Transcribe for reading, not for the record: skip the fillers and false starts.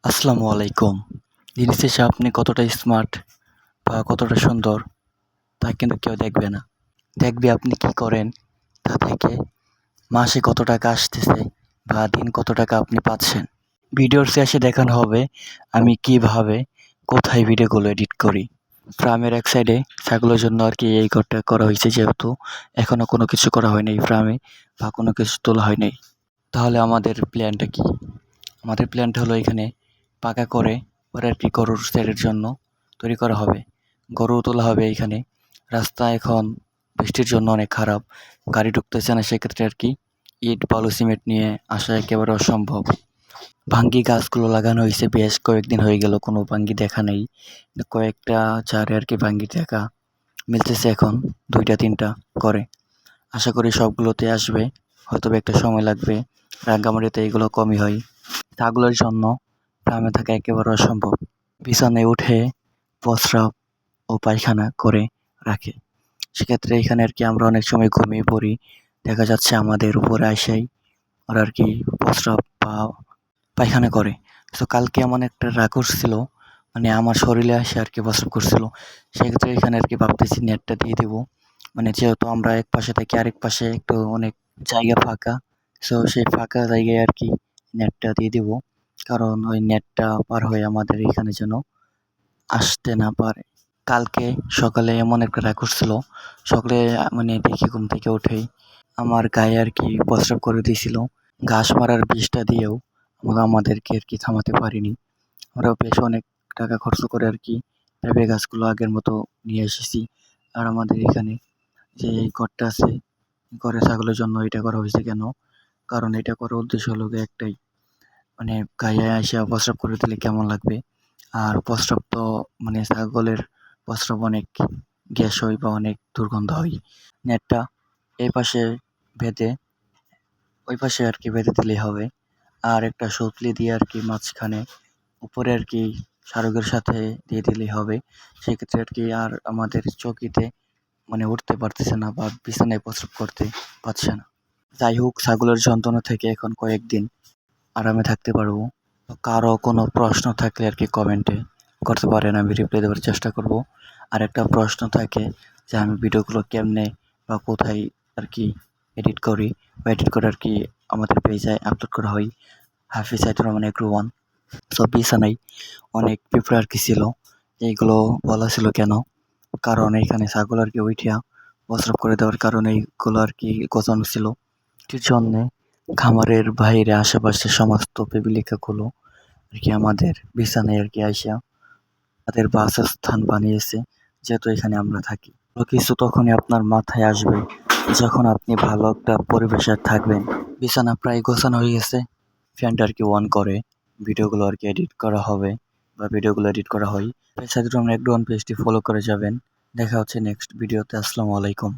আসসালামু আলাইকুম। দিন শেষে আপনি কতটা স্মার্ট বা কতটা সুন্দর তা কিন্তু কেউ দেখবে না। দেখবে আপনি কি করেন, তা থেকে মাসে কত টাকা আসতেছে বা দিন কত টাকা আপনি পাচ্ছেন। ভিডিওর শেষে দেখানো হবে আমি কিভাবে কোথায় ভিডিওগুলো এডিট করি। ফার্মের এক সাইডে ছাগলের জন্য এই ঘরটা করা হয়েছে, যেহেতু এখনও কোনো কিছু করা হয়নি এই ফার্মে বা কোনো কিছু তোলা হয়নি। তাহলে আমাদের প্ল্যানটা কি? আমাদের প্ল্যানটা হলো এখানে পাকা করে পরে গরুর সেডের জন্য তৈরি করা হবে। গরু তোলা হবে এইখানে। রাস্তা এখন বৃষ্টির জন্য অনেক খারাপ, গাড়ি ঢুকতেছে না, সেক্ষেত্রে ইট বালু সিমেন্ট নিয়ে আসা একেবারে অসম্ভব। ভাঙ্গি গাছগুলো লাগানো হয়েছে, বেশ কয়েকদিন হয়ে গেল কোনো ভাঙ্গি দেখা নেই। কয়েকটা চারে ভাঙ্গি দেখা মিলতেছে এখন, 2টা 3টা করে। আশা করি সবগুলোতে আসবে, হয়তো একটা সময় লাগবে। রাঙ্গামাটিতে এগুলো কমই হয়। ছাগলের জন্য ফার্মে থাকা একেবারে অসম্ভব। বিছানায় উঠে প্রস্রাব ও পায়খানা করে রাখে। সেক্ষেত্রে এখানে আমরা অনেক সময় ঘুমিয়ে পড়ি। দেখা যাচ্ছে আমাদের উপরে আইসাই ওরা প্রস্রাব বা পায়খানা করে। তো কালকে এমন একটা রাগ ছিল, মানে আমার শরীরে এসে প্রস্রাব করছিল। সেক্ষেত্রে এখানে ভাবতেছি নেটটা দিয়ে দেবো। মানে যেহেতু আমরা এক পাশে থাকি, আরেক পাশে একটু অনেক জায়গা ফাঁকা, সো সেই ফাঁকা জায়গায় নেটটা দিয়ে দেবো। কারণ ওই নেটটা পার হয়ে আমাদের এখানে যেন আসতে না পারে। কালকে সকালে এমন একটা রাগ ছিল, সকালে মানে দেখি ঘুম থেকে উঠেই আমার গায়ে প্রস্রাব করে দিয়েছিল। ঘাস মারার বিষটা দিয়েও আমরা আমাদেরকে থামাতে পারিনি। আমরা বেশ অনেক টাকা খরচ করে পেঁপে গাছগুলো আগের মতো নিয়ে এসেছি। আর আমাদের এখানে যে এই ঘরটা আছে, ঘরে ছাগলের জন্য এটা করা হয়েছে কেন? কারণ এটা করার উদ্দেশ্য হলো গিয়ে একটাই, মানে গায়ে এসে প্রস্রাব করে দিলে কেমন লাগবে। আর প্রস্রাব তো মানে ছাগলের প্রস্রাব অনেক গ্যাস হয় বা অনেক দুর্গন্ধ হয়। নেটটা এই পাশে বেঁধে ওই পাশে বেঁধে দিলেই হবে। আর একটা সুতলি দিয়ে মাঝখানে উপরে শারকের সাথে দিয়ে দিলেই হবে। সেক্ষেত্রে আর আমাদের চকিতে মানে উঠতে পারতেছে না বা বিছানায় প্রস্রাব করতে পারছে না। যাই হোক, ছাগলের যন্ত্রণা থেকে এখন কয়েকদিন আরামে থাকতে পারবো। কারো কোনো প্রশ্ন থাকলে কমেন্টে করতে পারেন, আমি রিপ্লাই দেওয়ার চেষ্টা করব। আর একটা প্রশ্ন থাকে যে আমি ভিডিওগুলো কেমনে বা কোথায় এডিট করি বা এডিট করে আমাদের পেজে আপলোড করা হয়। হাফিজ সাইদুর রহমান এগ্রো 1। সো বিছানায় অনেক পিঁপড়া ছিল, এইগুলো বলা ছিল কেন? কারণ এইখানে ছাগল উঠিয়া প্রস্রাব করে দেওয়ার কারণে এইগুলো গোছানো ছিল। এটির জন্যে খামারের বাইরে আশেপাশে সমস্ত পিপিলিকাগুলো আমাদের বিছানায় আইসা তাদের বাসস্থান বানিয়েছে, যেহেতু এখানে আমরা থাকি। কিছু তখনই আপনার মাথায় আসবে যখন আপনি ভালো একটা পরিবেশে থাকবেন। বিছানা প্রায় গোছানো হয়ে গেছে। ফ্যানটা অন করে ভিডিওগুলো এডিট করা হবে বা ভিডিওগুলো এডিট করা হয়। সাইদুর রহমান এগ্রো 1 পেজটি ফলো করে যাবেন। দেখা হচ্ছে নেক্সট ভিডিওতে। আসসালামু আলাইকুম।